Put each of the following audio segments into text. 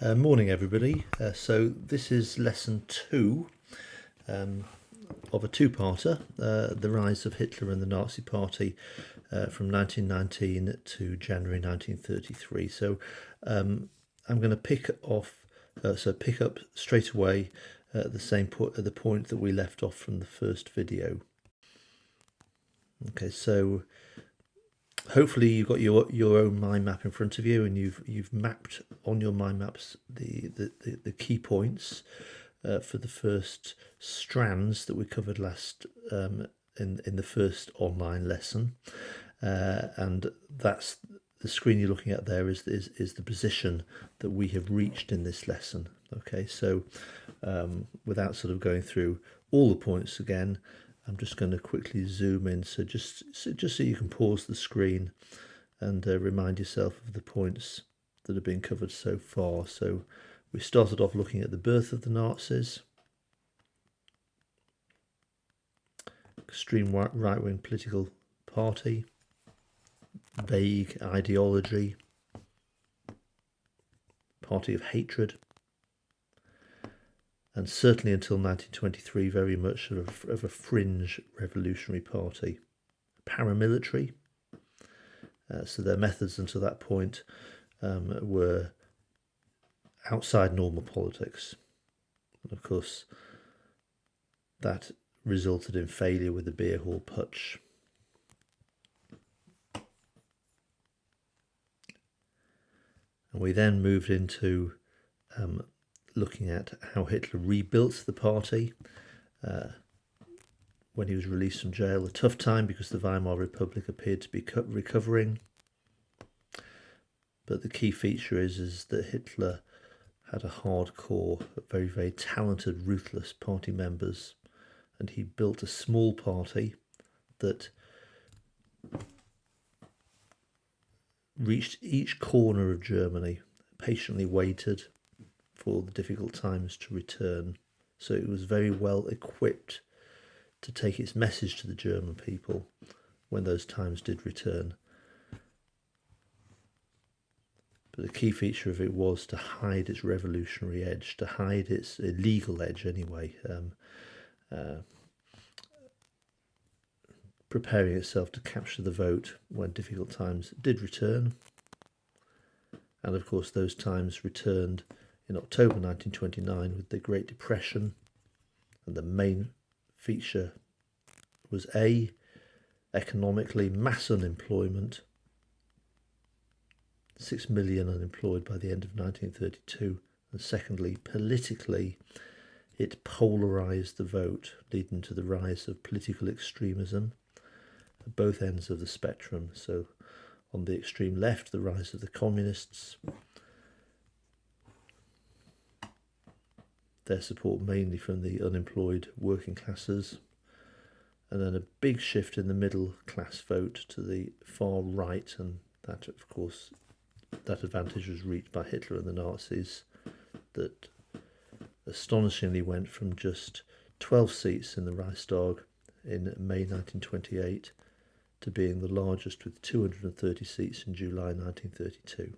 Morning everybody. So this is lesson 2 of a two-parter, the rise of Hitler and the Nazi Party from 1919 to January 1933. So I'm going to pick up straight away at the point that we left off from the first video. Okay, so hopefully you've got your own mind map in front of you, and you've mapped on your mind maps the key points for the first strands that we covered last in the first online lesson, and that's the screen you're looking at there is the position that we have reached in this lesson. Okay, so without sort of going through all the points again, I'm just going to quickly zoom in, so just so you can pause the screen and remind yourself of the points that have been covered so far. So we started off looking at the birth of the Nazis, extreme right-wing political party, vague ideology, party of hatred, and certainly until 1923 very much of a fringe revolutionary party, paramilitary. So their methods until that point were outside normal politics. And of course, that resulted in failure with the beer hall putsch. And we then moved into looking at how Hitler rebuilt the party when he was released from jail. A tough time because the Weimar Republic appeared to be recovering. But the key feature is that Hitler had a hardcore, very, very talented, ruthless party members, and he built a small party that reached each corner of Germany, patiently waited for the difficult times to return. So it was very well equipped to take its message to the German people when those times did return. But the key feature of it was to hide its revolutionary edge, to hide its illegal edge anyway, preparing itself to capture the vote when difficult times did return. And of course those times returned in October 1929 with the Great Depression, and the main feature was A, economically, mass unemployment, 6 million unemployed by the end of 1932, and secondly, politically, it polarised the vote, leading to the rise of political extremism at both ends of the spectrum. So on the extreme left, the rise of the communists, their support mainly from the unemployed working classes, and then a big shift in the middle class vote to the far right, and that of course that advantage was reached by Hitler and the Nazis, that astonishingly went from just 12 seats in the Reichstag in May 1928 to being the largest with 230 seats in July 1932.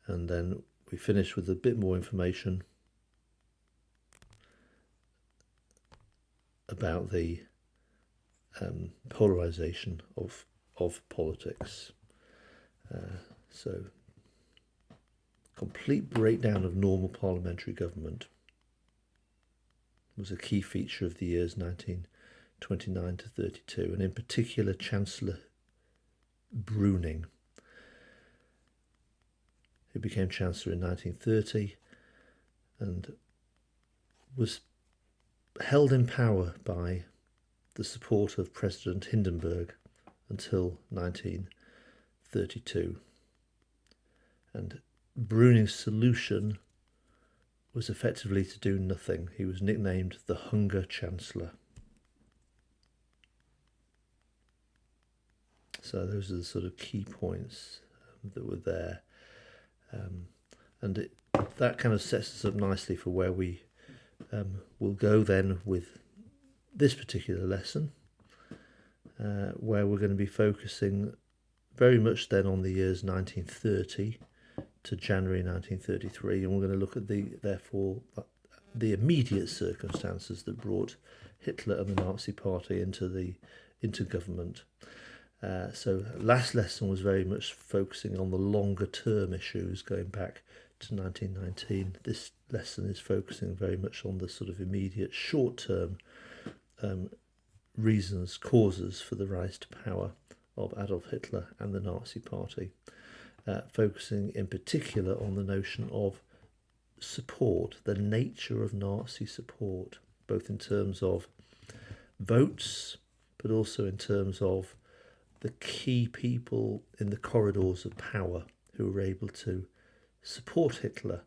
And then we finish with a bit more information about the polarisation of politics. So, complete breakdown of normal parliamentary government was a key feature of the years 1929 to 32, and in particular Chancellor Brüning, who became Chancellor in 1930 and was held in power by the support of President Hindenburg until 1932. And Brüning's solution was effectively to do nothing. He was nicknamed the Hunger Chancellor. So those are the sort of key points that were there. That kind of sets us up nicely for where we will go then with this particular lesson, where we're going to be focusing very much then on the years 1930 to January 1933, and we're going to look at the immediate circumstances that brought Hitler and the Nazi Party into government. So last lesson was very much focusing on the longer term issues going back to 1919. This lesson is focusing very much on the sort of immediate short term reasons, causes for the rise to power of Adolf Hitler and the Nazi Party, focusing in particular on the notion of support, the nature of Nazi support, both in terms of votes, but also in terms of the key people in the corridors of power who were able to support Hitler,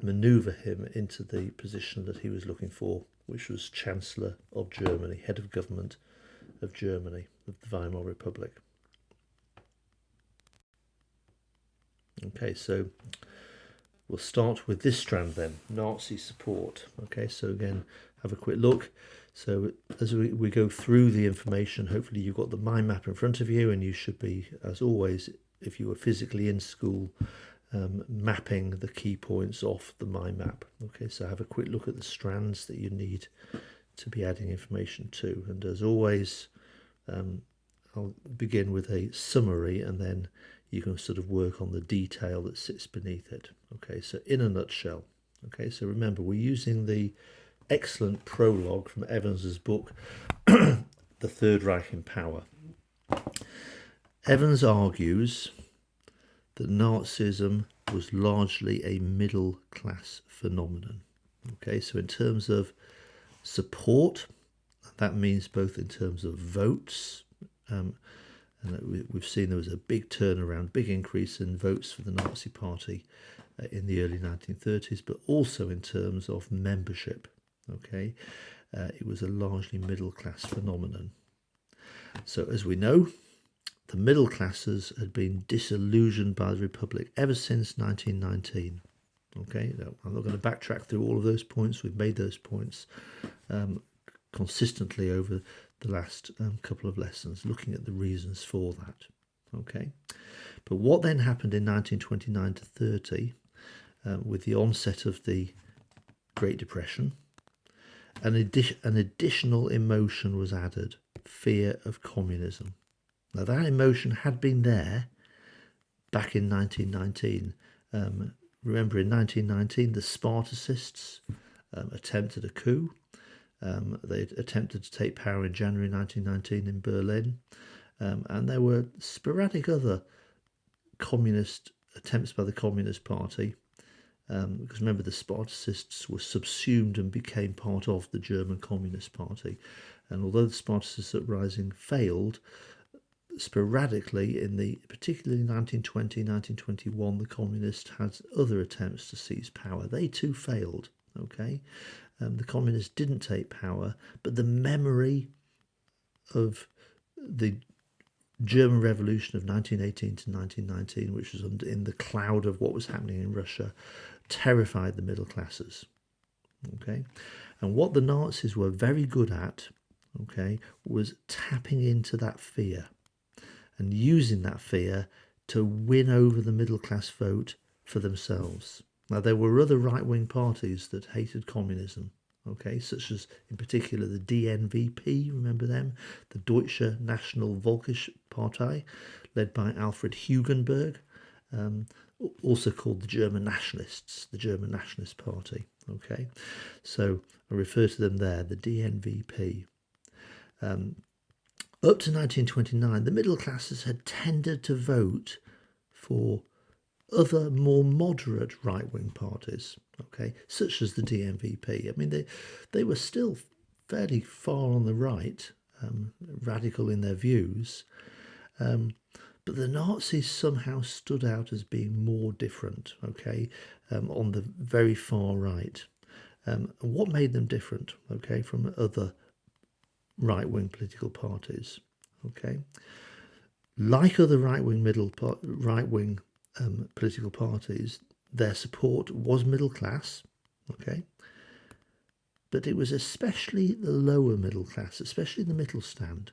manoeuvre him into the position that he was looking for, which was Chancellor of Germany, head of government of Germany, of the Weimar Republic. Okay, so we'll start with this strand then, Nazi support. Okay, so again, have a quick look. So as we go through the information, hopefully you've got the mind map in front of you, and you should be, as always, if you were physically in school, mapping the key points off the mind map. Okay, so have a quick look at the strands that you need to be adding information to. And as always, I'll begin with a summary, and then you can sort of work on the detail that sits beneath it. Okay, so in a nutshell. Okay, so remember, we're using the excellent prologue from Evans's book, The Third Reich in Power. Evans argues that Nazism was largely a middle-class phenomenon. Okay, so in terms of support, that means both in terms of votes, and we've seen there was a big turnaround, big increase in votes for the Nazi Party in the early 1930s, but also in terms of membership. Okay, it was a largely middle-class phenomenon. So as we know, the middle classes had been disillusioned by the Republic ever since 1919. Okay, now, I'm not going to backtrack through all of those points. We've made those points consistently over the last couple of lessons, looking at the reasons for that. Okay, but what then happened in 1929 to 30, with the onset of the Great Depression, an additional emotion was added: fear of communism. Now, that emotion had been there back in 1919. Remember, in 1919, the Spartacists attempted a coup. They attempted to take power in January 1919 in Berlin. And there were sporadic other communist attempts by the Communist Party. Because remember, the Spartacists were subsumed and became part of the German Communist Party. And although the Spartacist uprising failed, sporadically, particularly in 1920, 1921, the communists had other attempts to seize power. They too failed. Okay, the communists didn't take power, but the memory of the German Revolution of 1918 to 1919, which was in the cloud of what was happening in Russia, terrified the middle classes. Okay, and what the Nazis were very good at, okay, was tapping into that fear and using that fear to win over the middle class vote for themselves. Now, there were other right-wing parties that hated communism, okay, such as, in particular, the DNVP, remember them? The Deutsche National Volkisch Partei, led by Alfred Hugenberg, also called the German Nationalists, the German Nationalist Party, okay? So I refer to them there, the DNVP. Up to 1929, the middle classes had tended to vote for other more moderate right-wing parties, okay, such as the DNVP. I mean, they were still fairly far on the right, radical in their views, but the Nazis somehow stood out as being more different, okay, on the very far right. And what made them different, okay, from other right-wing political parties? Okay, like other right-wing political parties, their support was middle class, okay, but it was especially the lower middle class, especially the Mittelstand,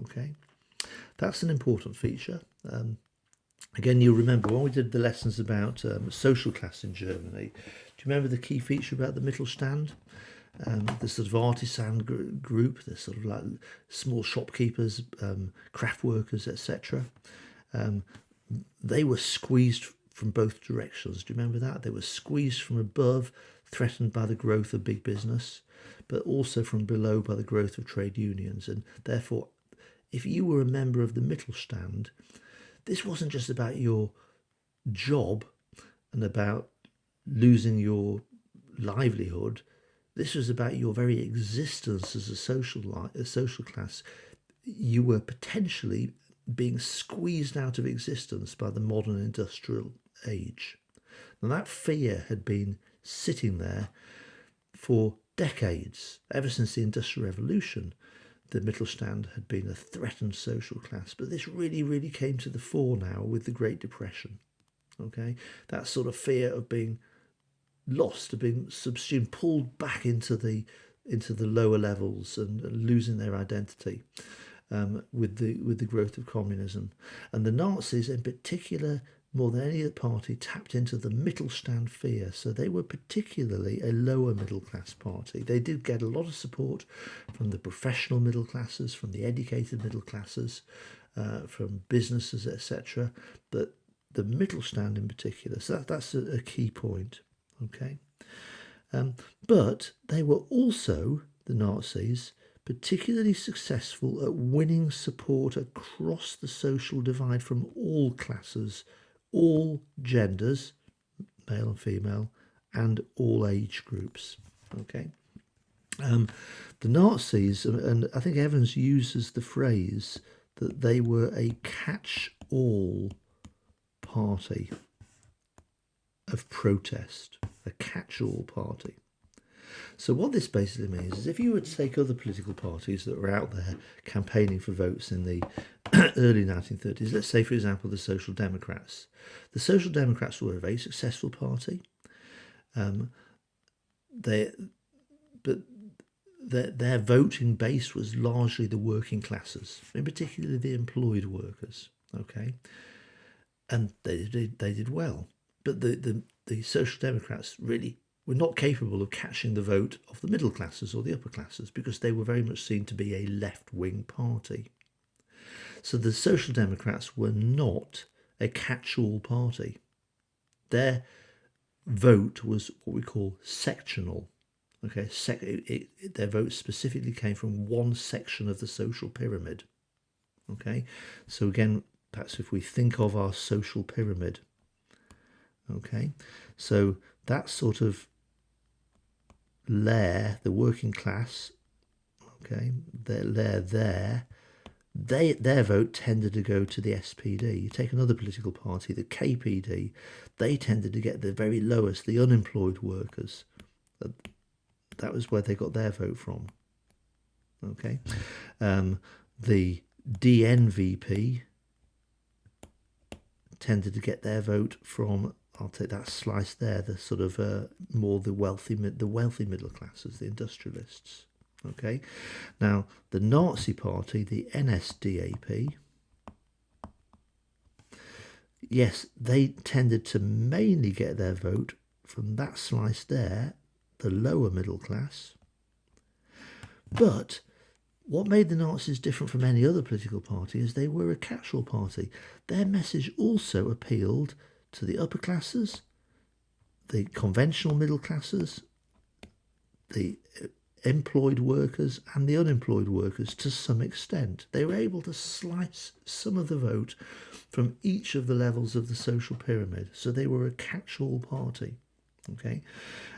okay. that's an important feature. Again, you'll remember when we did the lessons about social class in Germany, do you remember the key feature about the Mittelstand? The sort of artisan group, the sort of like small shopkeepers, craft workers, etc. They were squeezed from both directions. Do you remember that? They were squeezed from above, threatened by the growth of big business, but also from below by the growth of trade unions. And therefore, if you were a member of the Mittelstand, this wasn't just about your job and about losing your livelihood. This was about your very existence as a social class. You were potentially being squeezed out of existence by the modern industrial age. And that fear had been sitting there for decades. Ever since the Industrial Revolution, the Mittelstand had been a threatened social class. But this really, really came to the fore now with the Great Depression. Okay, that sort of fear of being lost, of being subsumed, pulled back into the lower levels and losing their identity with the growth of communism. And the Nazis in particular, more than any other party, tapped into the Mittelstand fear. So they were particularly a lower middle class party. They did get a lot of support from the professional middle classes, from the educated middle classes, from businesses, etc. But the Mittelstand in particular, so that's a key point. Okay, but they were also, the Nazis, particularly successful at winning support across the social divide from all classes, all genders, male and female, and all age groups. Okay, the Nazis, and I think Evans uses the phrase that they were a catch-all party of protest, a catch-all party. So what this basically means is if you were to take other political parties that were out there campaigning for votes in the early 1930s, let's say, for example, the Social Democrats. The Social Democrats were a very successful party. Their voting base was largely the working classes, in particular the employed workers. Okay, and they did well. But the Social Democrats really were not capable of catching the vote of the middle classes or the upper classes because they were very much seen to be a left-wing party. So the Social Democrats were not a catch-all party. Their vote was what we call sectional. Okay, their vote specifically came from one section of the social pyramid. Okay, so again, perhaps if we think of our social pyramid. Okay, so that sort of layer, the working class, okay, their layer there, their vote tended to go to the SPD. You take another political party, the KPD, they tended to get the very lowest, the unemployed workers. That was where they got their vote from. Okay, the DNVP tended to get their vote from, I'll take that slice there, the sort of more the wealthy middle classes, the industrialists. Okay, now the Nazi Party, the NSDAP, yes, they tended to mainly get their vote from that slice there, the lower middle class. But what made the Nazis different from any other political party is they were a catch-all party. Their message also appealed to the upper classes, the conventional middle classes, the employed workers and the unemployed workers to some extent. They were able to slice some of the vote from each of the levels of the social pyramid. So they were a catch-all party. Okay,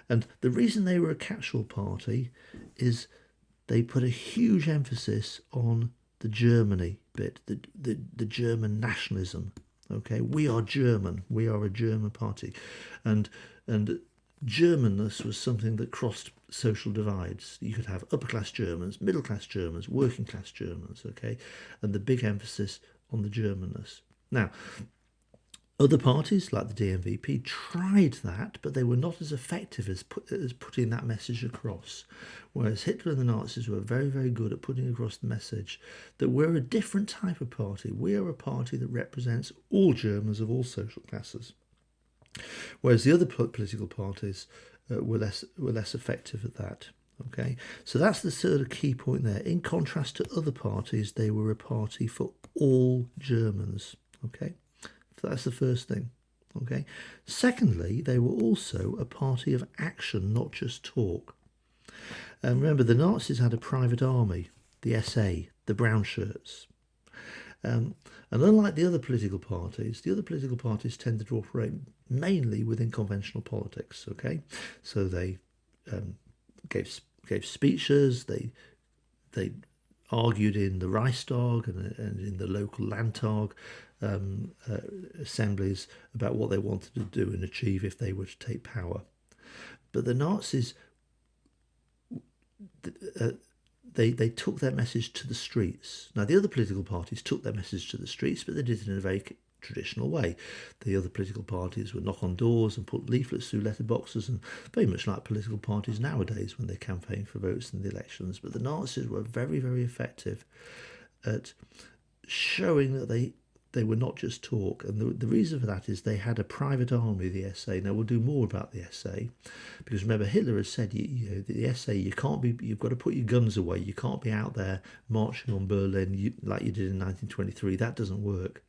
and the reason they were a catch-all party is they put a huge emphasis on the Germany bit, the German nationalism. Okay, we are German. We are a German party, and Germanness was something that crossed social divides. You could have upper class Germans, middle class Germans, working class Germans. Okay, and the big emphasis on the Germanness. Now, Other parties, like the DMVP, tried that, but they were not as effective as putting that message across. Whereas Hitler and the Nazis were very, very good at putting across the message that we're a different type of party. We are a party that represents all Germans of all social classes. Whereas the other political parties were less effective at that. Okay, so that's the sort of key point there. In contrast to other parties, they were a party for all Germans. Okay, so that's the first thing. Okay, secondly, they were also a party of action, not just talk. And remember, the Nazis had a private army, the SA, the brown shirts. And unlike the other political parties tended to operate mainly within conventional politics. Okay, so they gave speeches. They argued in the Reichstag and in the local Landtag assemblies about what they wanted to do and achieve if they were to take power. But the Nazis, they took their message to the streets. Now, the other political parties took their message to the streets, but they did it in a very traditional way. The other political parties would knock on doors and put leaflets through letterboxes, and very much like political parties nowadays when they campaign for votes in the elections. But the Nazis were very, very effective at showing that they were not just talk. And the reason for that is they had a private army, the SA. Now, we'll do more about the SA, because remember, Hitler has said, the SA, you've got to put your guns away. You can't be out there marching on Berlin like you did in 1923. That doesn't work.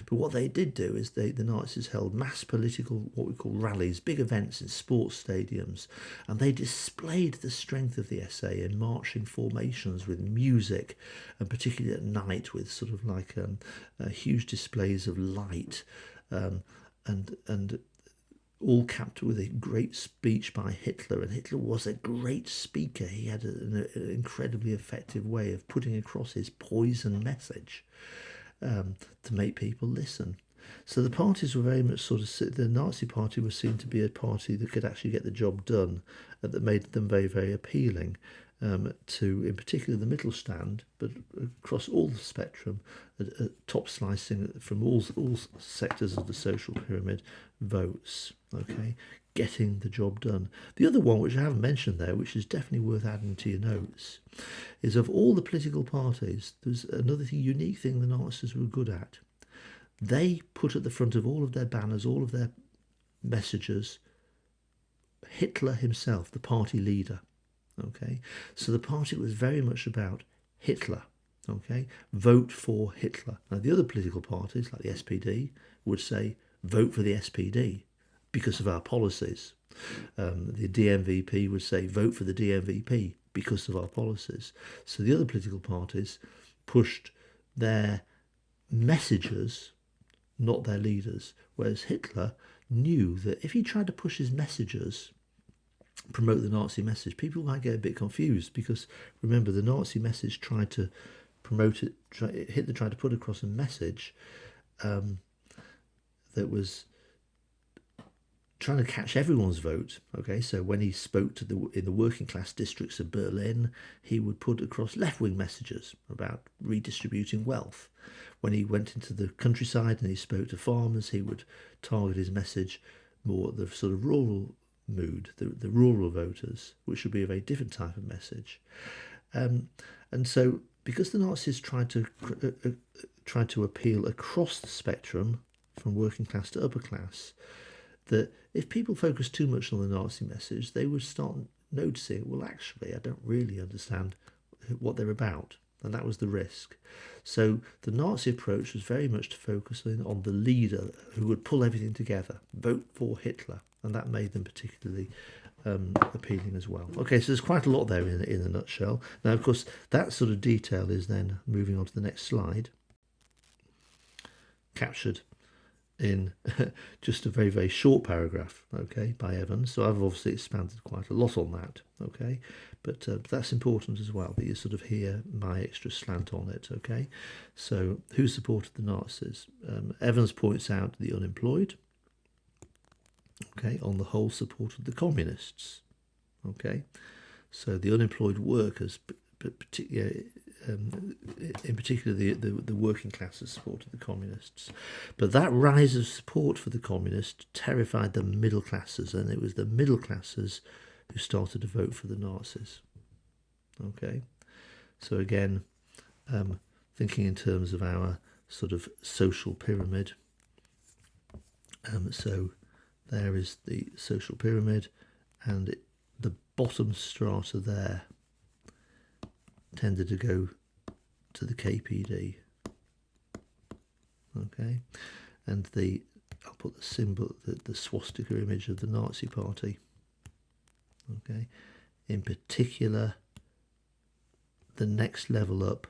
But what they did do is the Nazis held mass political, what we call rallies, big events in sports stadiums, and they displayed the strength of the SA in marching formations with music, and particularly at night with sort of like huge displays of light, and all capped with a great speech by Hitler. And Hitler was a great speaker. He had an incredibly effective way of putting across his poison message to make people listen. So the parties were very much sort of, the Nazi party was seen to be a party that could actually get the job done, that made them very, very appealing to, in particular, the middle stand, but across all the spectrum, top slicing from all sectors of the social pyramid, votes, okay, getting the job done. The other one, which I haven't mentioned there, which is definitely worth adding to your notes, is of all the political parties, there's another unique thing the Nazis were good at. They put at the front of all of their banners, all of their messages, Hitler himself, the party leader. Okay, so the party was very much about Hitler. Okay, vote for Hitler. Now, the other political parties, like the SPD, would say vote for the SPD because of our policies. The DMVP would say vote for the DMVP because of our policies. So the other political parties pushed their messages, not their leaders. Whereas Hitler knew that if he tried to push his messages, promote the Nazi message, people might get a bit confused, because remember, the Nazi message tried to promote it, Hitler tried to put across a message that was trying to catch everyone's vote. Okay, so when he spoke to in the working class districts of Berlin, he would put across left-wing messages about redistributing wealth. When he went into the countryside and he spoke to farmers, he would target his message more at the sort of rural mood, the rural voters, which would be a very different type of message. And so, because the Nazis tried to appeal across the spectrum from working class to upper class, that if people focused too much on the Nazi message, they would start noticing, well, actually, I don't really understand what they're about. And that was the risk. So the Nazi approach was very much to focus on the leader who would pull everything together, vote for Hitler. And that made them particularly appealing as well. Okay, so there's quite a lot there in a nutshell. Now, of course, that sort of detail is then, moving on to the next slide, captured in just a very, very short paragraph, okay, by Evans. So I've obviously expanded quite a lot on that, okay, but that's important as well, that you sort of hear my extra slant on it, okay. So who supported the Nazis? Evans points out the unemployed, okay, on the whole supported the communists, okay. So the unemployed workers, particularly in particular the working classes supported the communists. But that rise of support for the communists terrified the middle classes, and it was the middle classes who started to vote for the Nazis. Okay, so again, thinking in terms of our sort of social pyramid. So there is the social pyramid, and the bottom strata there tended to go to the KPD. Okay, and I'll put the symbol, the swastika image of the Nazi Party. Okay, in particular, the next level up,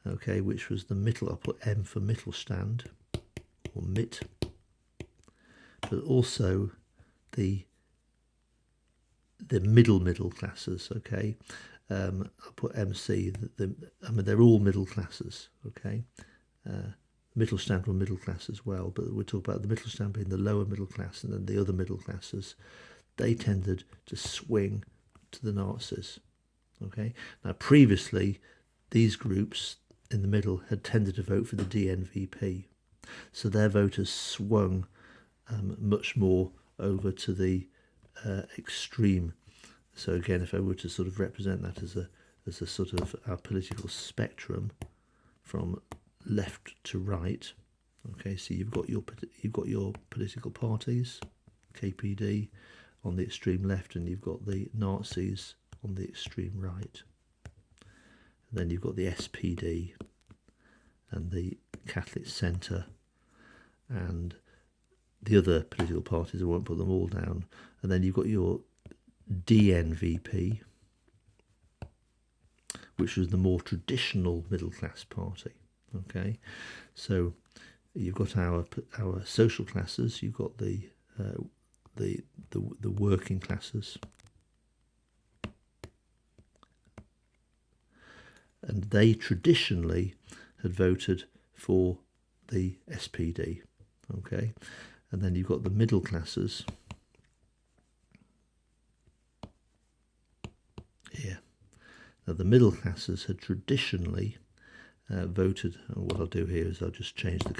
okay, which was the middle. I'll put M for Mittelstand or MIT, but also the middle classes. Okay, I'll put MC. I mean, they're all middle classes. Okay, Mittelstand were middle class as well, but we're talking about the Mittelstand being the lower middle class, and then the other middle classes, they tended to swing to the Nazis. Okay, now previously these groups in the middle had tended to vote for the DNVP, so their voters swung much more over to the extreme. So again, if I were to sort of represent that as a sort of our political spectrum from left to right, okay, so you've got your political parties, KPD on the extreme left, and you've got the Nazis on the extreme right. And then you've got the SPD and the Catholic Centre and the other political parties. I won't put them all down. And then you've got your DNVP, which was the more traditional middle class party. Okay, so you've got our social classes. You've got the working classes, and they traditionally had voted for the SPD. Okay, and then you've got the middle classes here. Now the middle classes had traditionally voted, and what I'll do here is I'll just change the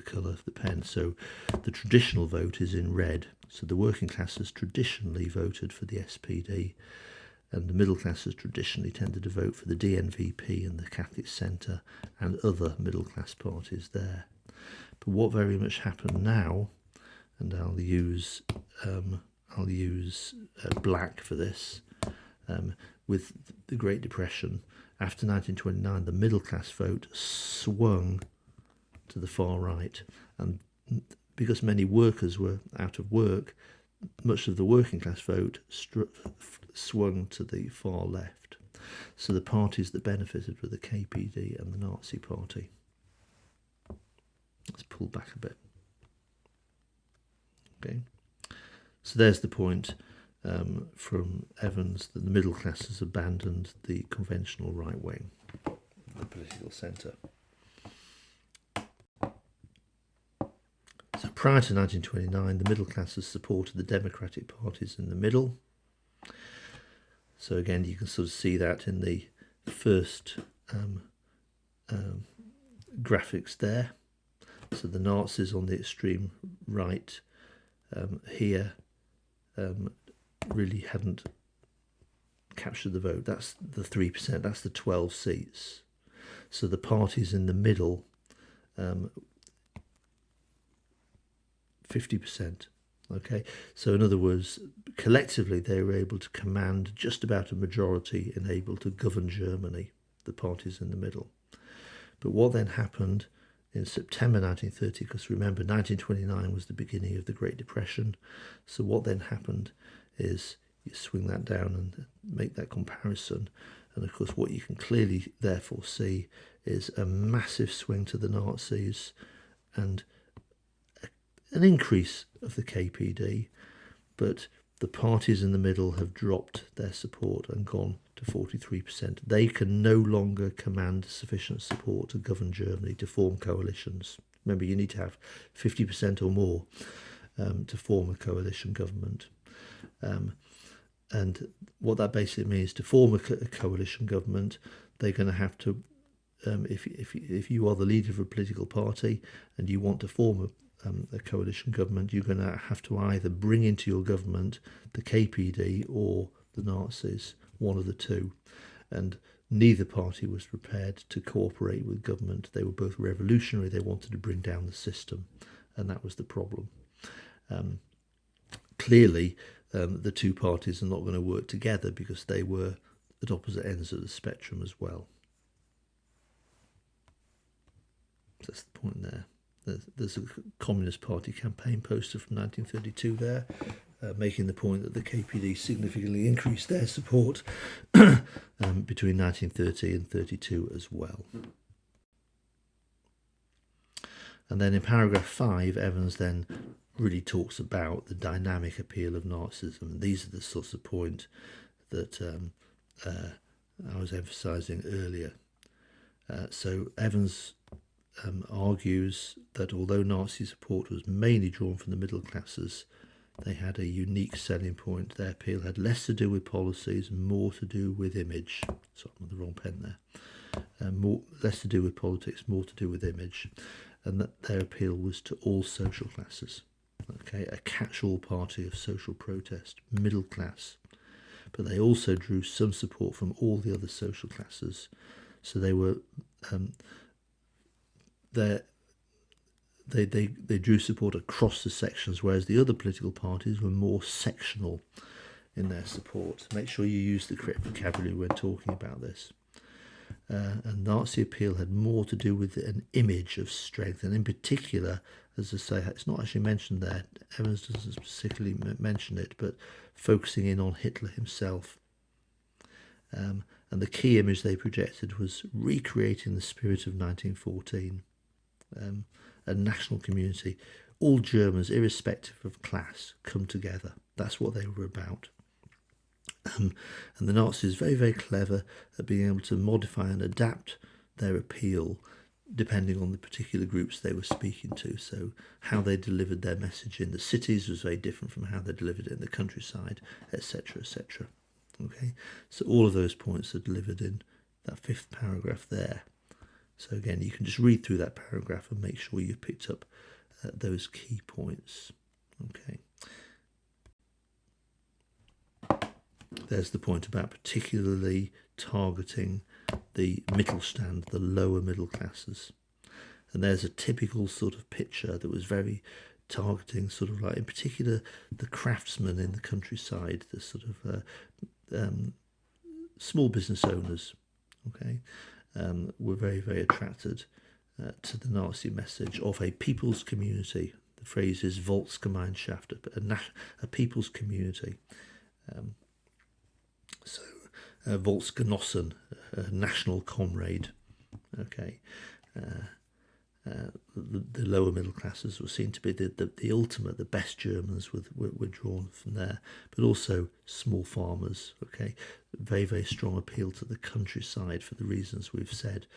colour of the pen. So the traditional vote is in red. So the working classes traditionally voted for the SPD, and the middle classes traditionally tended to vote for the DNVP and the Catholic Centre and other middle class parties there. But what very much happened now, and I'll use black for this, with the Great Depression. After 1929, the middle class vote swung to the far right, and because many workers were out of work, much of the working class vote swung to the far left. So the parties that benefited were the KPD and the Nazi Party. Let's pull back a bit. Okay, so there's the point from Evans that the middle classes abandoned the conventional right wing, the political centre. So prior to 1929, the middle classes supported the democratic parties in the middle. So again, you can sort of see that in the first graphics there. So the Nazis on the extreme right here really hadn't captured the vote. That's the 3%, that's the 12 seats. So the parties in the middle, 50%. Okay, so in other words, collectively they were able to command just about a majority and able to govern Germany, the parties in the middle. But what then happened in September 1930, because remember 1929 was the beginning of the Great Depression, so what then happened is you swing that down and make that comparison, and of course what you can clearly therefore see is a massive swing to the Nazis and an increase of the KPD, but the parties in the middle have dropped their support and gone to 43%. They can no longer command sufficient support to govern Germany, to form coalitions. Remember, you need to have 50% or more to form a coalition government. And what that basically means, to form a coalition government, they're going to have to, if you are the leader of a political party and you want to form a coalition government, you're going to have to either bring into your government the KPD or the Nazis, one of the two. And neither party was prepared to cooperate with government. They were both revolutionary. They wanted to bring down the system, and that was the problem. Clearly, the two parties are not going to work together because they were at opposite ends of the spectrum as well. That's the point there. There's a Communist Party campaign poster from 1932 there, making the point that the KPD significantly increased their support between 1930 and 32 as well. And then in paragraph 5, Evans then really talks about the dynamic appeal of Nazism. These are the sorts of points that I was emphasising earlier. So Evans argues that although Nazi support was mainly drawn from the middle classes, they had a unique selling point. Their appeal had less to do with policies and more to do with image. Sorry, I'm on the wrong pen there. Less to do with politics, more to do with image. And that their appeal was to all social classes. Okay, a catch-all party of social protest, middle class. But they also drew some support from all the other social classes. So they were... They drew support across the sections, whereas the other political parties were more sectional in their support. Make sure you use the correct vocabulary when talking about this. And Nazi appeal had more to do with an image of strength, and in particular, as I say, it's not actually mentioned there, Evans doesn't particularly mention it, but focusing in on Hitler himself. And the key image they projected was recreating the spirit of 1914. A national community, all Germans, irrespective of class, come together. That's what they were about. And the Nazis, very, very clever at being able to modify and adapt their appeal depending on the particular groups they were speaking to. So how they delivered their message in the cities was very different from how they delivered it in the countryside, etc., etc. Okay, so all of those points are delivered in that 5th paragraph there. So again, you can just read through that paragraph and make sure you've picked up those key points. Okay. There's the point about particularly targeting the Mittelstand, the lower middle classes. And there's a typical sort of picture that was very targeting sort of like, in particular, the craftsmen in the countryside, the sort of small business owners, okay, were very, very attracted to the Nazi message of a people's community. The phrase is Volksgemeinschaft, a people's community. So, Volksgenossen, a national comrade. Okay, the lower middle classes were seen to be the ultimate, the best Germans were drawn from there, but also small farmers. Okay, very, very strong appeal to the countryside for the reasons we've said,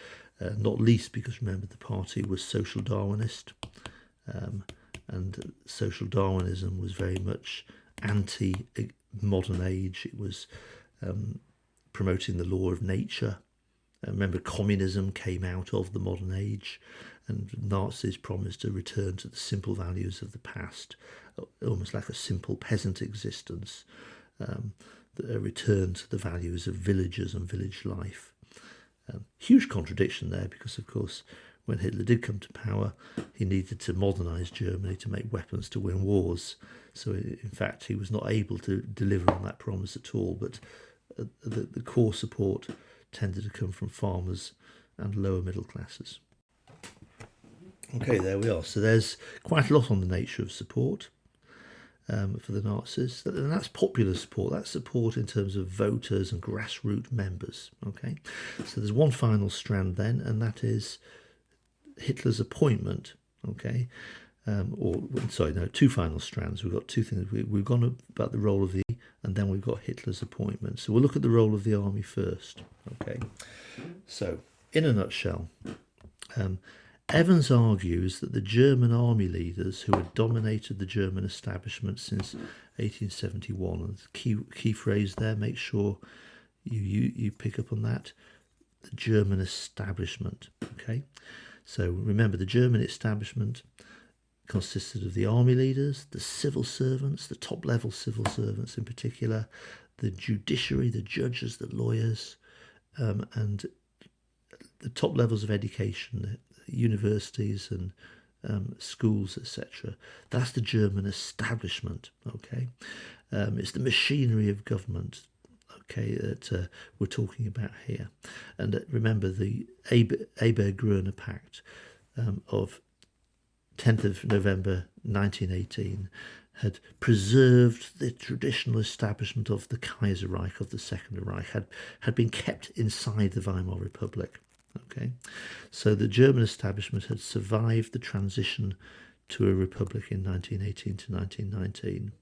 not least because remember the party was social Darwinist, and social Darwinism was very much anti-modern age. It was promoting the law of nature. Remember, communism came out of the modern age, and Nazis promised to return to the simple values of the past, almost like a simple peasant existence, a return to the values of villagers and village life. Huge contradiction there, because of course when Hitler did come to power, he needed to modernise Germany to make weapons to win wars. So in fact he was not able to deliver on that promise at all, but the core support tended to come from farmers and lower middle classes. Okay, there we are. So there's quite a lot on the nature of support for the Nazis. And that's popular support. That's support in terms of voters and grassroots members. Okay, so there's one final strand then, and that is Hitler's appointment. Okay, two final strands. We've got two things. We've gone about the role of the, and then we've got Hitler's appointment. So we'll look at the role of the army first. Okay, so in a nutshell, Evans argues that the German army leaders who had dominated the German establishment since 1871, and the key phrase there, make sure you pick up on that, the German establishment. Okay, so remember, the German establishment consisted of the army leaders, the civil servants, the top level civil servants in particular, the judiciary, the judges, the lawyers, and the top levels of education, universities and schools, etc. That's the German establishment. Okay, it's the machinery of government. Okay, that we're talking about here, and remember the Eber-Gruner Pact of 10th of November 1918 had preserved the traditional establishment of the Kaiserreich, of the Second Reich, had been kept inside the Weimar Republic. Okay, so the German establishment had survived the transition to a republic in 1918 to 1919.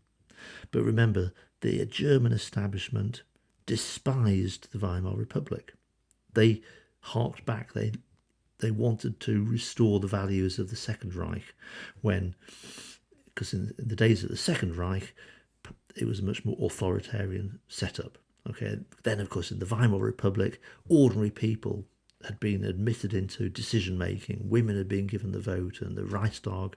But remember, the German establishment despised the Weimar Republic. They harked back. They wanted to restore the values of the Second Reich because in the days of the Second Reich, it was a much more authoritarian setup. Okay, then of course in the Weimar Republic, ordinary people had been admitted into decision making. Women had been given the vote, and the Reichstag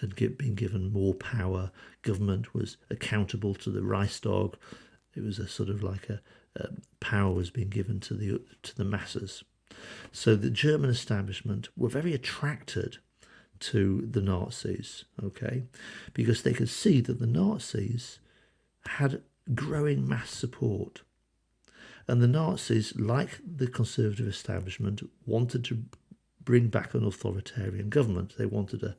had been given more power. Government was accountable to the Reichstag. It was a sort of like a power was being given to the masses. So the German establishment were very attracted to the Nazis, okay, because they could see that the Nazis had growing mass support. And the Nazis, like the conservative establishment, wanted to bring back an authoritarian government. They wanted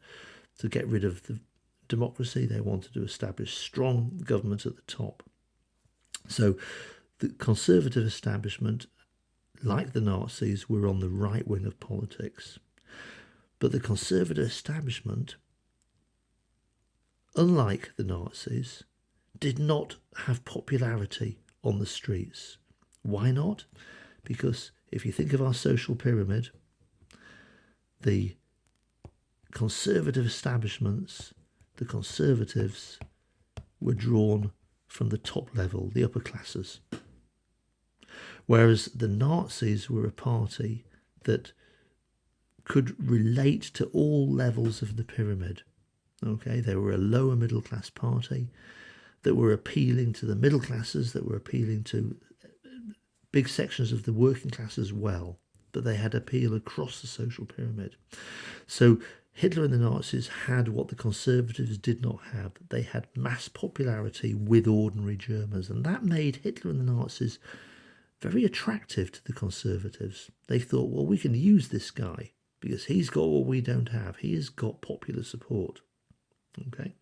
to get rid of the democracy. They wanted to establish strong government at the top. So the conservative establishment, like the Nazis, were on the right wing of politics. But the conservative establishment, unlike the Nazis, did not have popularity on the streets. Why not? Because if you think of our social pyramid, the conservative establishments, the conservatives, were drawn from the top level, the upper classes. Whereas the Nazis were a party that could relate to all levels of the pyramid. Okay, they were a lower middle class party that were appealing to the middle classes, that were appealing to big sections of the working class as well, but they had appeal across the social pyramid. So Hitler and the Nazis had what the conservatives did not have. They had mass popularity with ordinary Germans, and that made Hitler and the Nazis very attractive to the conservatives. They thought, well, we can use this guy because he's got what we don't have. He has got popular support. Okay?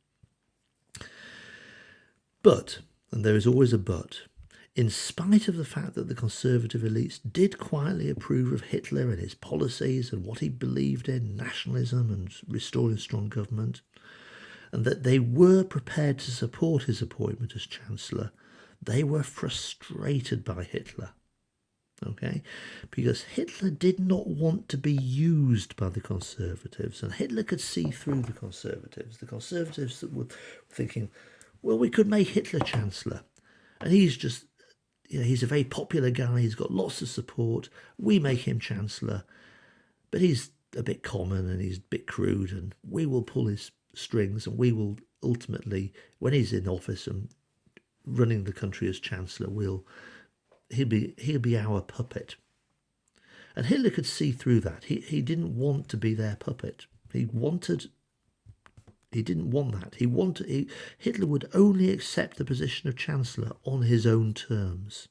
But, and there is always a but, in spite of the fact that the conservative elites did quietly approve of Hitler and his policies and what he believed in, nationalism and restoring strong government, and that they were prepared to support his appointment as Chancellor, they were frustrated by Hitler. Okay, because Hitler did not want to be used by the conservatives, and Hitler could see through the conservatives. The conservatives that were thinking, well, we could make Hitler Chancellor, and he's just, he's a very popular guy, he's got lots of support, we make him Chancellor, but he's a bit common and he's a bit crude, and we will pull his strings, and we will ultimately, when he's in office and running the country as Chancellor, he'll be our puppet. And Hitler could see through that. He didn't want to be their puppet. He didn't want that. Hitler would only accept the position of Chancellor on his own terms.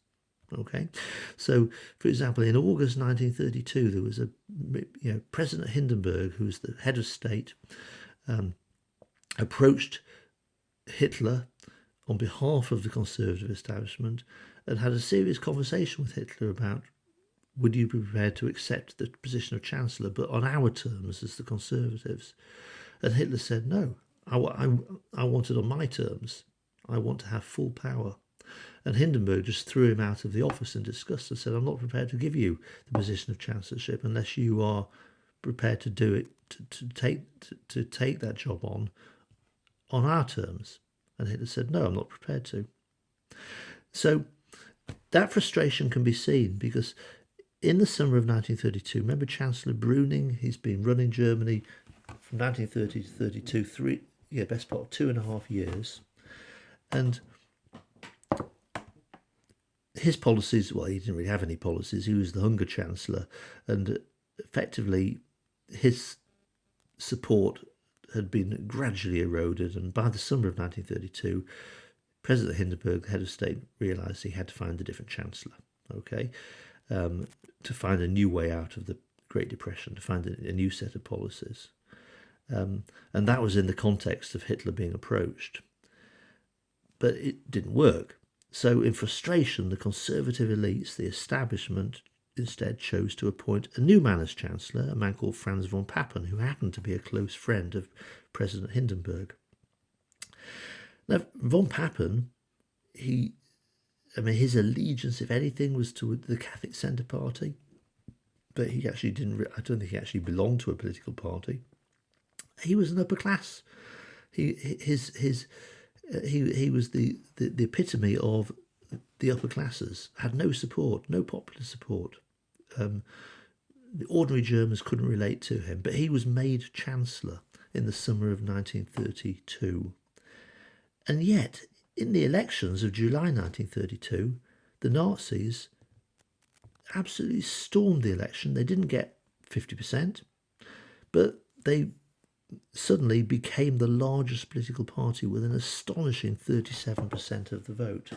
Okay, so for example, in August 1932, there was President Hindenburg, who was the head of state, approached Hitler on behalf of the conservative establishment and had a serious conversation with Hitler about, would you be prepared to accept the position of Chancellor, but on our terms as the conservatives? And Hitler said, no, I want it on my terms. I want to have full power. And Hindenburg just threw him out of the office in disgust and said, I'm not prepared to give you the position of chancellorship unless you are prepared to do it to take that job on our terms. And Hitler said, no, I'm not prepared to. So that frustration can be seen because in the summer of 1932, remember Chancellor Brüning, he's been running Germany from 1930 to 32, best part of 2.5 years. And his policies, well, he didn't really have any policies. He was the hunger chancellor, and effectively his support had been gradually eroded. And by the summer of 1932, President Hindenburg, the head of state, realised he had to find a different chancellor, to find a new way out of the Great Depression, to find a new set of policies. And that was in the context of Hitler being approached. But it didn't work. So in frustration, the conservative elites, the establishment, instead chose to appoint a new man as chancellor, a man called Franz von Papen, who happened to be a close friend of President Hindenburg. Now, von Papen, his allegiance, if anything, was to the Catholic Centre Party, but he actually I don't think he actually belonged to a political party. He was an upper class. He was the epitome of the upper classes, had no support, no popular support. The ordinary Germans couldn't relate to him, but he was made chancellor in the summer of 1932. And yet, in the elections of July 1932, the Nazis absolutely stormed the election. They didn't get 50%, but they suddenly became the largest political party with an astonishing 37% of the vote.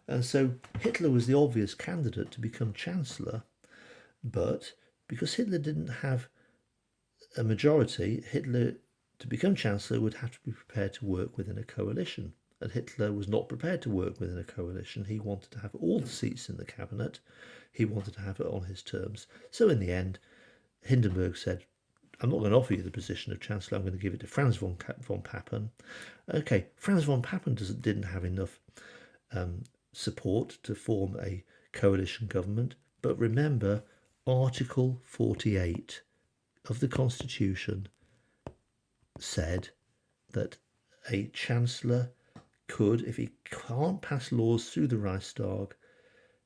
And so Hitler was the obvious candidate to become chancellor, but because Hitler didn't have a majority, Hitler, to become chancellor, would have to be prepared to work within a coalition. And Hitler was not prepared to work within a coalition. He wanted to have all the seats in the cabinet. He wanted to have it on his terms. So in the end, Hindenburg said, I'm not going to offer you the position of chancellor. I'm going to give it to Franz von Papen. Okay, Franz von Papen didn't have enough support to form a coalition government. But remember, Article 48 of the Constitution said that a chancellor could, if he can't pass laws through the Reichstag,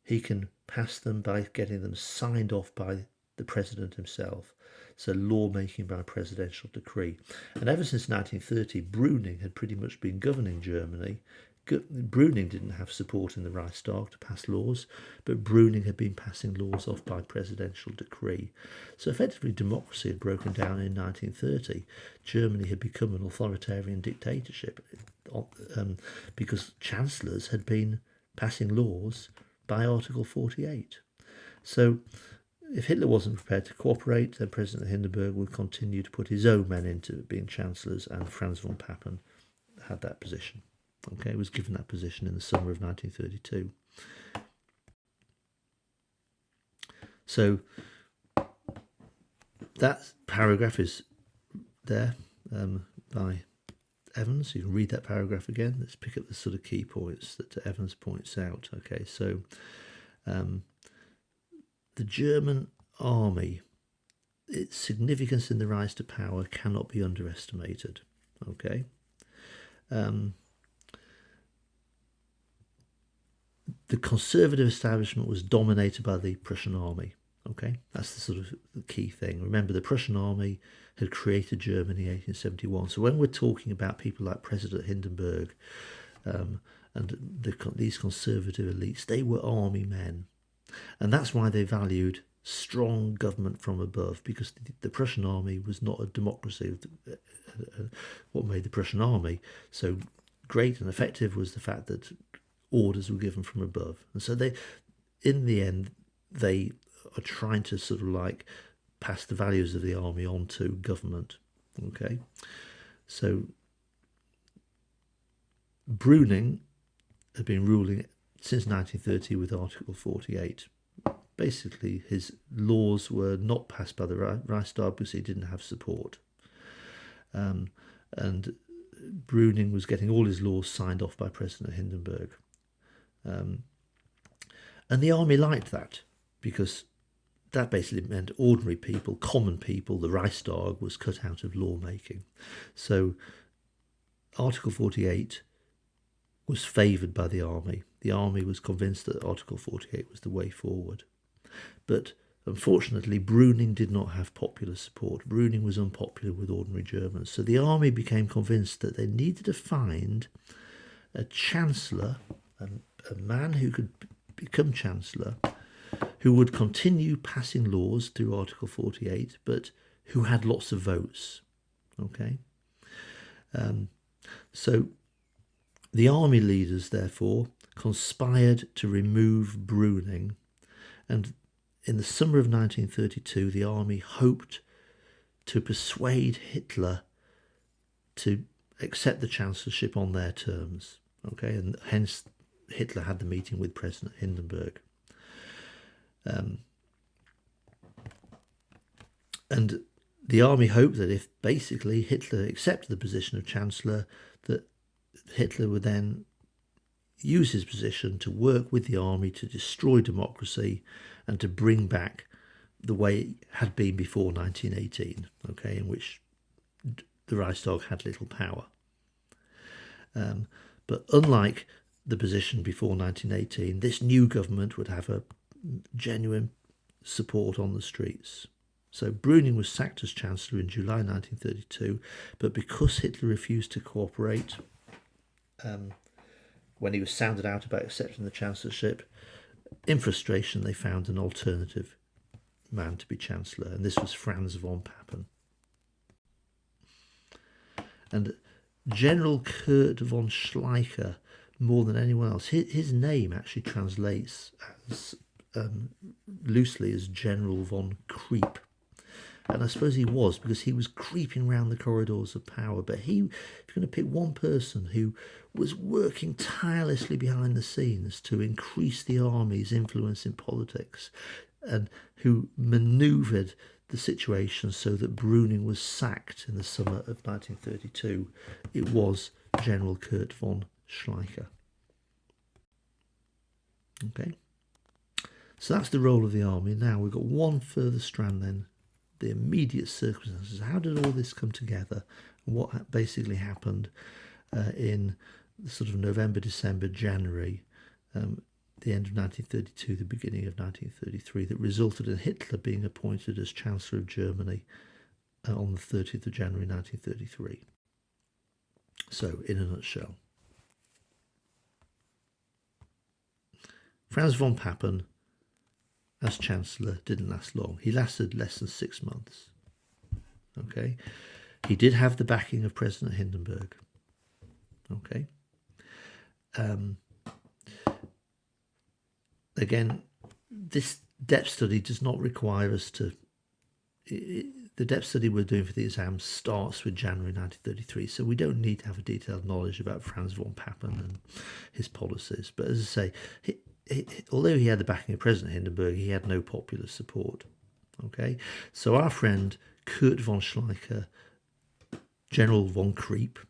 he can pass them by getting them signed off by the president himself. So lawmaking by presidential decree. And ever since 1930, Brüning had pretty much been governing Germany. Brüning didn't have support in the Reichstag to pass laws, but Brüning had been passing laws off by presidential decree. So effectively democracy had broken down in 1930. Germany had become an authoritarian dictatorship because chancellors had been passing laws by Article 48. So if Hitler wasn't prepared to cooperate, then President Hindenburg would continue to put his own men into being chancellors, and Franz von Papen had that position. Okay, was given that position in the summer of 1932. So that paragraph is there by Evans. You can read that paragraph again. Let's pick up the sort of key points that Evans points out. Okay, so the German army, its significance in the rise to power cannot be underestimated. Okay. The conservative establishment was dominated by the Prussian army. Okay, that's the sort of the key thing. Remember, the Prussian army had created Germany in 1871. So when we're talking about people like President Hindenburg and these conservative elites, they were army men. And that's why they valued strong government from above, because the Prussian army was not a democracy. What made the Prussian army so great and effective was the fact that orders were given from above. And so they, in the end, they are trying to sort of like pass the values of the army on to government. Okay, so Brüning had been ruling since 1930 with Article 48. Basically, his laws were not passed by the Reichstag because he didn't have support. And Brüning was getting all his laws signed off by President Hindenburg. And the army liked that because that basically meant ordinary people, common people, the Reichstag was cut out of lawmaking. So Article 48 was favoured by the army. The army was convinced that Article 48 was the way forward. But unfortunately, Brüning did not have popular support. Brüning was unpopular with ordinary Germans. So the army became convinced that they needed to find a chancellor, a man who could become chancellor, who would continue passing laws through Article 48, but who had lots of votes. Okay? So the army leaders, therefore, conspired to remove Brüning, and in the summer of 1932, the army hoped to persuade Hitler to accept the chancellorship on their terms. Okay, and hence Hitler had the meeting with President Hindenburg. And the army hoped that if basically Hitler accepted the position of chancellor, that Hitler would then use his position to work with the army to destroy democracy and to bring back the way it had been before 1918, okay, in which the Reichstag had little power. But unlike the position before 1918, this new government would have a genuine support on the streets. So Brüning was sacked as Chancellor in July 1932, but because Hitler refused to cooperate, when he was sounded out about accepting the chancellorship, in frustration they found an alternative man to be Chancellor, and this was Franz von Papen. And General Kurt von Schleicher, more than anyone else, his name actually translates as loosely as General von Creep. And I suppose he was, because he was creeping around the corridors of power. But if you're going to pick one person who was working tirelessly behind the scenes to increase the army's influence in politics, and who manoeuvred the situation so that Brüning was sacked in the summer of 1932, it was General Kurt von Schleicher. Okay, so that's the role of the army. Now we've got one further strand then, the immediate circumstances. How did all this come together? And what basically happened in the sort of November, December, January, the end of 1932, the beginning of 1933, that resulted in Hitler being appointed as Chancellor of Germany on the 30th of January 1933. So, in a nutshell, Franz von Papen as Chancellor didn't last long. He lasted less than 6 months. Okay, he did have the backing of President Hindenburg. Okay, again, this depth study does not require us to. The depth study we're doing for the exam starts with January 1933, so we don't need to have a detailed knowledge about Franz von Papen and his policies. But as I say, although he had the backing of President Hindenburg, he had no popular support. Okay, so our friend Kurt von Schleicher, General von Creep,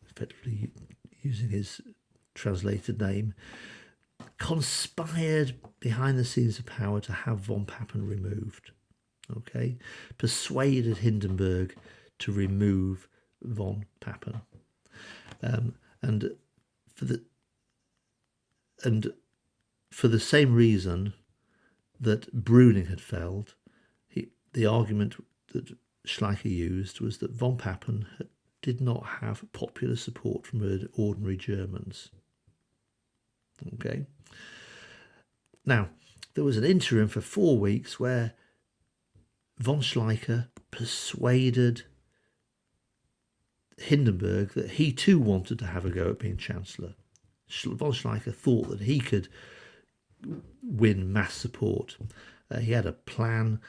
effectively using his translated name, conspired behind the scenes of power to have von Papen removed. Okay, persuaded Hindenburg to remove von Papen, and for the same reason that Brüning had failed, the argument that Schleicher used was that von Papen did not have popular support from ordinary Germans. Okay. Now, there was an interim for 4 weeks where von Schleicher persuaded Hindenburg that he too wanted to have a go at being Chancellor. Von Schleicher thought that he could win mass support. He had a plan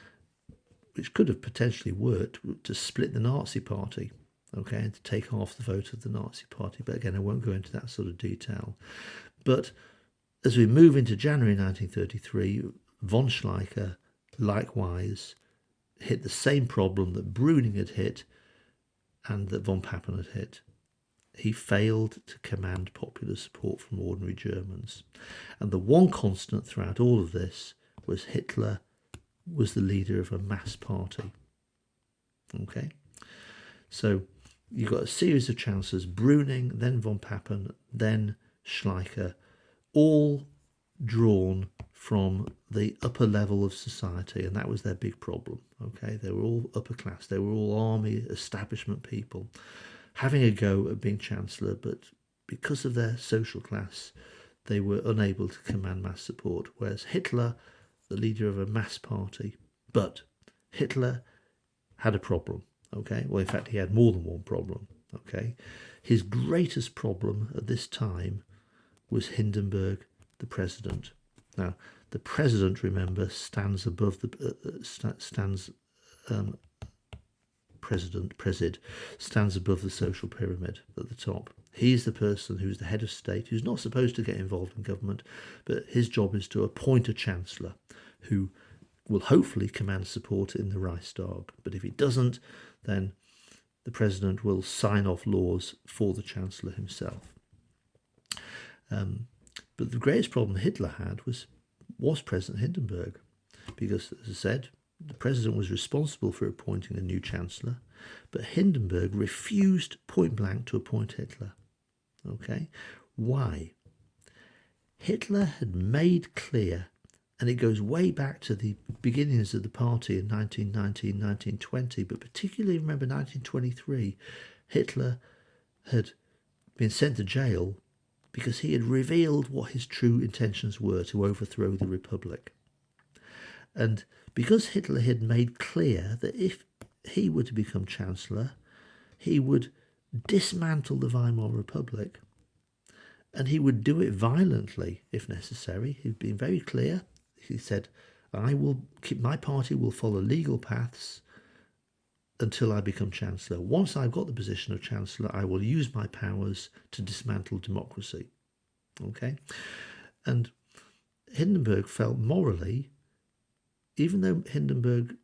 which could have potentially worked to split the Nazi Party, okay, and to take half the vote of the Nazi Party. But again, I won't go into that sort of detail. But as we move into January 1933, von Schleicher likewise hit the same problem that Brüning had hit and that von Papen had hit. He failed to command popular support from ordinary Germans. And the one constant throughout all of this was Hitler was the leader of a mass party. Okay, so you've got a series of chancellors, Brüning, then von Papen, then Schleicher, all drawn from the upper level of society, and that was their big problem. Okay, they were all upper class, they were all army establishment people having a go at being chancellor, but because of their social class they were unable to command mass support. Whereas Hitler, the leader of a mass party, but Hitler had a problem. Okay, well, in fact, he had more than one problem. Okay, his greatest problem at this time was Hindenburg, the president. Now, the president, remember, stands above the stands above the social pyramid at the top. He's the person who's the head of state, who's not supposed to get involved in government, but his job is to appoint a chancellor who will hopefully command support in the Reichstag. But if he doesn't, then the president will sign off laws for the chancellor himself. But the greatest problem Hitler had was President Hindenburg, because, as I said, the president was responsible for appointing a new chancellor, but Hindenburg refused point blank to appoint Hitler. Okay, why? Hitler had made clear, and it goes way back to the beginnings of the party in 1919, 1920, but particularly remember 1923, Hitler had been sent to jail because he had revealed what his true intentions were, to overthrow the Republic. And because Hitler had made clear that if he were to become Chancellor, he would dismantle the Weimar Republic, and he would do it violently if necessary. He'd been very clear. He said, my party will follow legal paths until I become Chancellor. Once I've got the position of Chancellor, I will use my powers to dismantle democracy. Okay? And Hindenburg felt morally, even though Hindenburg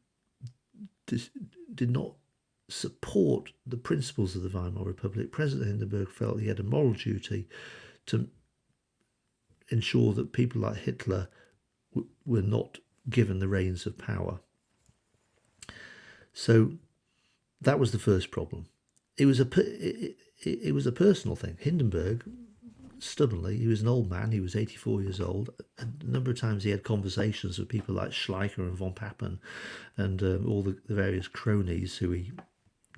did not support the principles of the Weimar Republic, President Hindenburg felt he had a moral duty to ensure that people like Hitler were not given the reins of power. So that was the first problem. It was a personal thing. Hindenburg, stubbornly, he was an old man, he was 84 years old, and a number of times he had conversations with people like Schleicher and von Papen and all the various cronies who he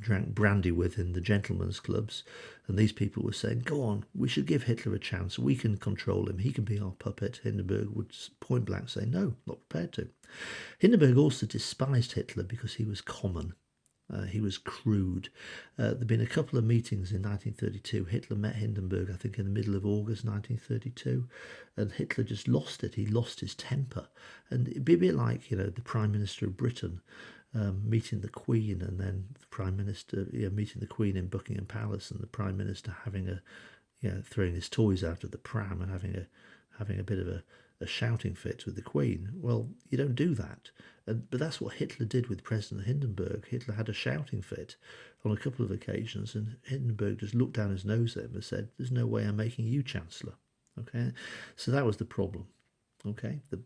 drank brandy with in the gentlemen's clubs, and these people were saying, go on, we should give Hitler a chance, we can control him, he can be our puppet. Hindenburg would point blank say, no, not prepared to. Hindenburg also despised Hitler because he was common. He was crude. There'd been a couple of meetings in 1932. Hitler met Hindenburg, I think, in the middle of August 1932, and Hitler just lost it. He lost his temper. And it'd be a bit like, the Prime Minister of Britain meeting the Queen, and then the Prime Minister meeting the Queen in Buckingham Palace, and the Prime Minister having throwing his toys out of the pram and having a bit of a shouting fit with the Queen. Well, you don't do that. But that's what Hitler did with President Hindenburg. Hitler had a shouting fit on a couple of occasions, and Hindenburg just looked down his nose at him and said, there's no way I'm making you Chancellor. Okay, so that was the problem. Okay, the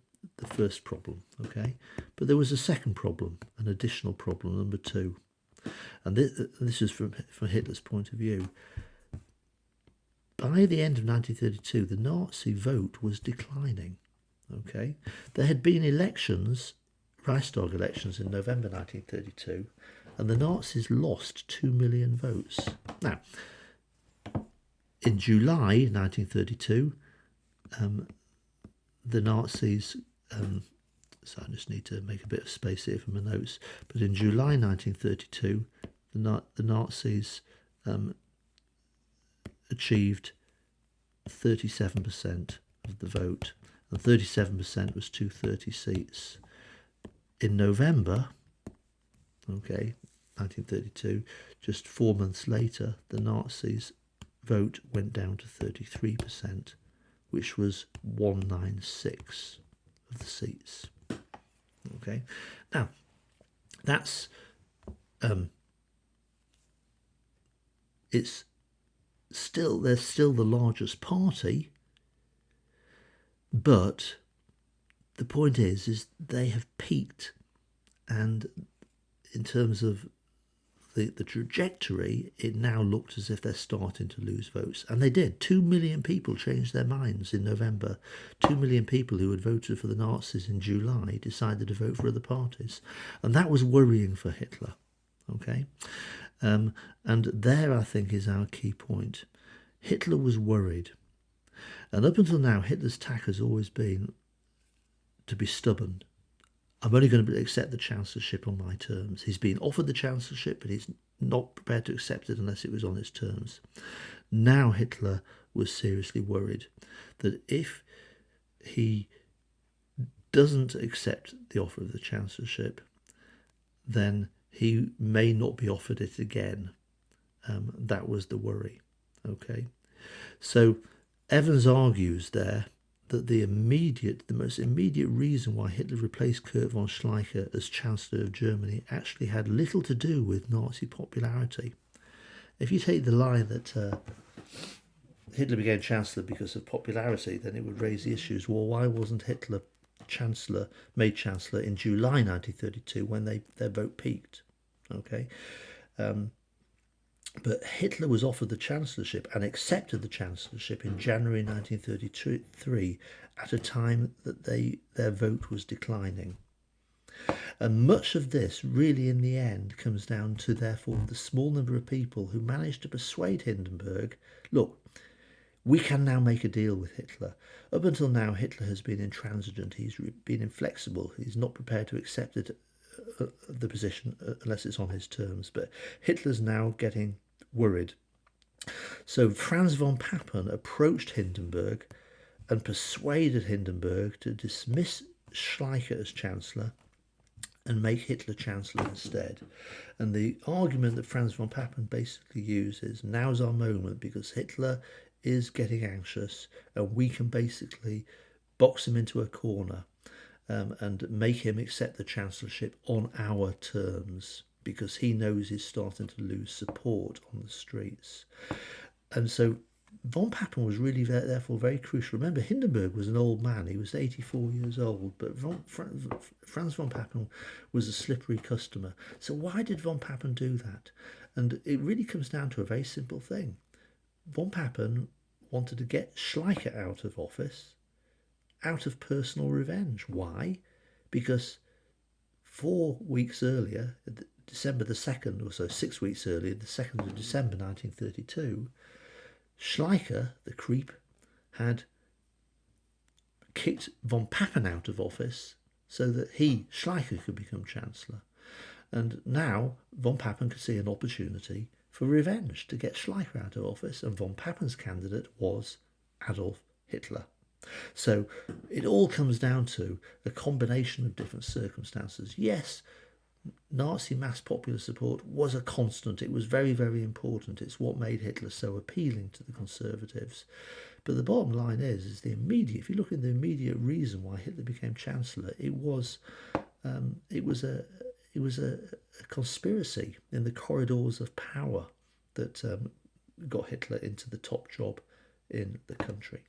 first problem. Okay, but there was a second problem, an additional problem, number two. And this is from Hitler's point of view. By the end of 1932, the Nazi vote was declining. Okay, there had been elections, Reichstag elections in November 1932, and the Nazis lost 2 million votes. Now, in July 1932, the Nazis, so I just need to make a bit of space here for my notes, but in July 1932, the Nazis achieved 37% of the vote, and 37% was 230 seats. In November, 1932, just 4 months later, the Nazis' vote went down to 33%, which was 196 of the seats. Okay, now that's they're still the largest party, but the point is they have peaked and in terms of the trajectory, it now looked as if they're starting to lose votes. And they did. 2 million people changed their minds in November. 2 million people who had voted for the Nazis in July decided to vote for other parties. And that was worrying for Hitler. Okay? And there, I think, is our key point. Hitler was worried. And up until now, Hitler's tack has always been to be stubborn. I'm only going to accept the chancellorship on my terms. He's been offered the chancellorship, but he's not prepared to accept it unless it was on his terms. Now Hitler was seriously worried that if he doesn't accept the offer of the chancellorship, then he may not be offered it again. That was the worry. Okay, so Evans argues there that the most immediate reason why Hitler replaced Kurt von Schleicher as Chancellor of Germany actually had little to do with Nazi popularity. If you take the line that Hitler became Chancellor because of popularity, then it would raise the issues. Well, why wasn't Hitler made Chancellor in July 1932 when their vote peaked? Okay. But Hitler was offered the chancellorship and accepted the chancellorship in January 1933 at a time that their vote was declining. And much of this really in the end comes down to, therefore, the small number of people who managed to persuade Hindenburg, look, we can now make a deal with Hitler. Up until now, Hitler has been intransigent, he's been inflexible, he's not prepared to accept it, the position unless it's on his terms. But Hitler's now getting worried. So Franz von Papen approached Hindenburg and persuaded Hindenburg to dismiss Schleicher as Chancellor and make Hitler Chancellor instead. And the argument that Franz von Papen basically uses, now's our moment because Hitler is getting anxious and we can basically box him into a corner and make him accept the chancellorship on our terms because he knows he's starting to lose support on the streets. And so von Papen was really therefore very crucial. Remember, Hindenburg was an old man. He was 84 years old, but Franz von Papen was a slippery customer. So why did von Papen do that? And it really comes down to a very simple thing. Von Papen wanted to get Schleicher out of office out of personal revenge. Why? Because 4 weeks earlier, December the 2nd, or so 6 weeks earlier, the 2nd of December 1932, Schleicher, the creep, had kicked von Papen out of office so that Schleicher, could become Chancellor. And now von Papen could see an opportunity for revenge to get Schleicher out of office, and von Papen's candidate was Adolf Hitler. So it all comes down to a combination of different circumstances. Yes, Nazi mass popular support was a constant. It was very, very important. It's what made Hitler so appealing to the conservatives. But the bottom line is the immediate, if you look at the immediate reason why Hitler became Chancellor, it was a conspiracy in the corridors of power that got Hitler into the top job in the country.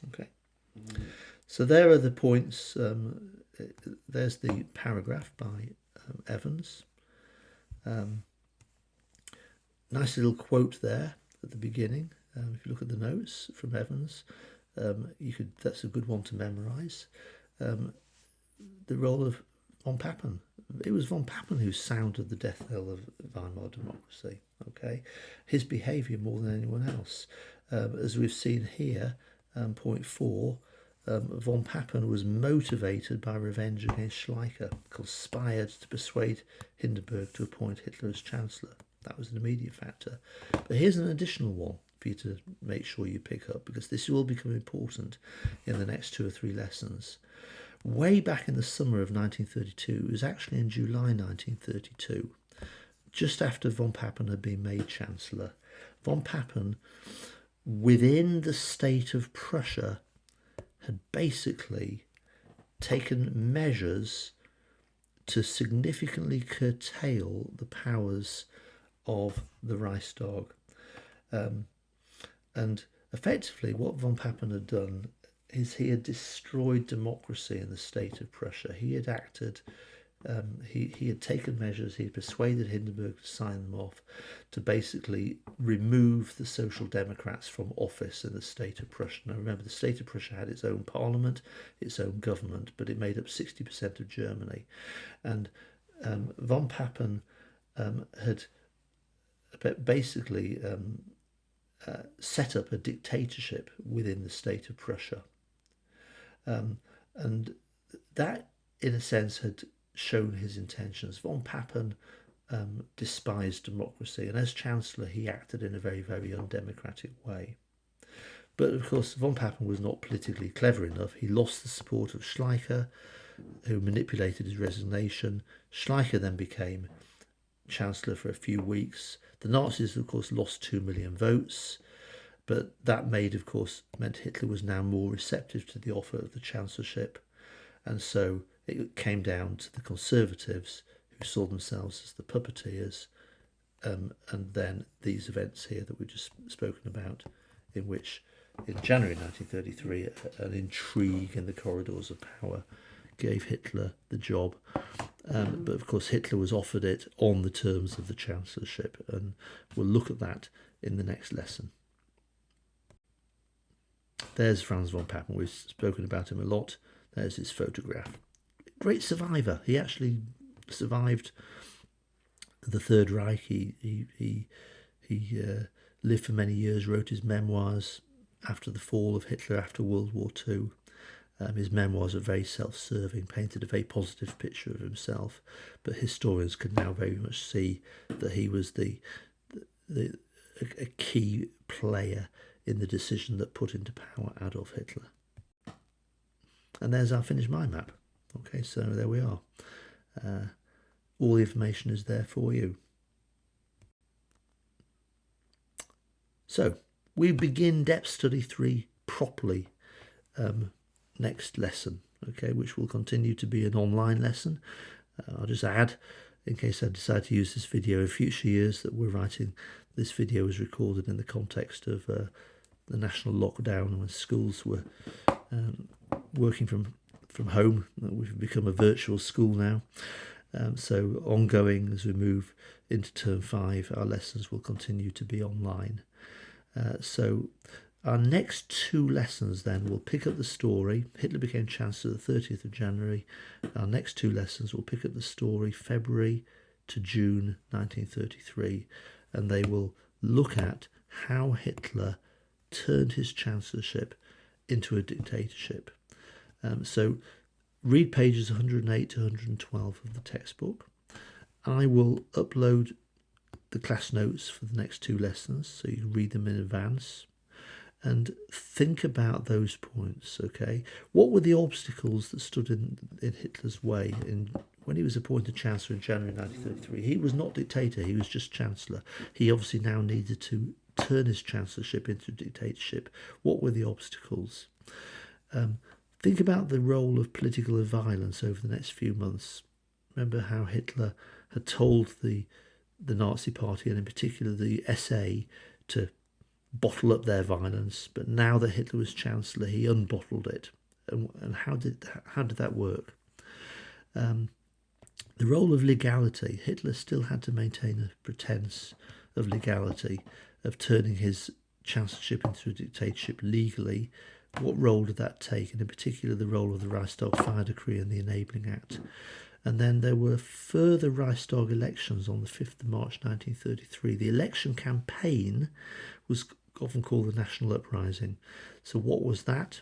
Okay, so there are the points. There's the paragraph by Evans. Nice little quote there at the beginning. If you look at the notes from Evans, that's a good one to memorise. The role of von Papen. It was von Papen who sounded the death knell of Weimar democracy. Okay, his behaviour more than anyone else. As we've seen here, point 4, von Papen was motivated by revenge against Schleicher, conspired to persuade Hindenburg to appoint Hitler as Chancellor. That was an immediate factor. But here's an additional one for you to make sure you pick up, because this will become important in the next 2 or 3 lessons. Way back in the summer of 1932, it was actually in July 1932, just after von Papen had been made Chancellor, von Papen, within the state of Prussia, had basically taken measures to significantly curtail the powers of the Reichstag. And effectively what von Papen had done is he had destroyed democracy in the state of Prussia. He had acted, he had taken measures, he had persuaded Hindenburg to sign them off to basically remove the Social Democrats from office in the state of Prussia. Now remember, the state of Prussia had its own parliament, its own government, but it made up 60% of Germany. And von Papen had basically set up a dictatorship within the state of Prussia. And that, in a sense, had shown his intentions. Von Papen despised democracy, and as Chancellor, he acted in a very, very undemocratic way. But of course, von Papen was not politically clever enough. He lost the support of Schleicher, who manipulated his resignation. Schleicher then became Chancellor for a few weeks. The Nazis, of course, lost 2 million votes. But that meant Hitler was now more receptive to the offer of the chancellorship. And so it came down to the conservatives, who saw themselves as the puppeteers. And then these events here that we've just spoken about, in which in January 1933, an intrigue in the corridors of power gave Hitler the job. But of course, Hitler was offered it on the terms of the chancellorship. And we'll look at that in the next lesson. There's Franz von Papen. We've spoken about him a lot. There's his photograph. Great survivor. He actually survived the Third Reich. He lived for many years, wrote his memoirs after the fall of Hitler, after World War II. His memoirs are very self-serving, painted a very positive picture of himself. But historians can now very much see that he was a key player in the decision that put into power Adolf Hitler. And there's our Finnish Mind Map. Okay, so there we are. All the information is there for you. So, we begin Depth Study 3 properly next lesson, okay, which will continue to be an online lesson. I'll just add, in case I decide to use this video in future years, that we're writing this video was recorded in the context of the national lockdown when schools were working from home. We've become a virtual school now. So ongoing as we move into term 5, our lessons will continue to be online. So our next 2 lessons then will pick up the story. Hitler became Chancellor the 30th of January. Our next 2 lessons will pick up the story February to June 1933. And they will look at how Hitler turned his chancellorship into a dictatorship. So read pages 108 to 112 of the textbook. I will upload the class notes for the next 2 lessons, so you can read them in advance. And think about those points, okay? What were the obstacles that stood in Hitler's way when he was appointed Chancellor in January 1933? He was not dictator, he was just Chancellor. He obviously now needed to turn his chancellorship into a dictatorship. What were the obstacles? Think about the role of political violence over the next few months. Remember how Hitler had told the Nazi Party, and in particular the SA, to bottle up their violence. But now that Hitler was Chancellor, he unbottled it. And how did that work? The role of legality. Hitler still had to maintain a pretense of legality, of turning his chancellorship into a dictatorship legally. What role did that take? And in particular, the role of the Reichstag Fire Decree and the Enabling Act. And then there were further Reichstag elections on the 5th of March 1933. The election campaign was often called the National Uprising. So what was that?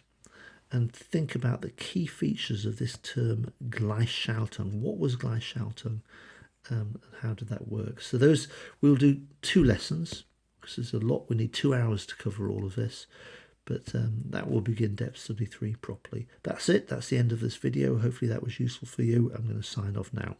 And think about the key features of this term, Gleichschaltung. What was Gleichschaltung? And how did that work? So those, we'll do 2 lessons, because there's a lot. We need 2 hours to cover all of this. But that will begin Depth Study 3 properly. That's it. That's the end of this video. Hopefully that was useful for you. I'm going to sign off now.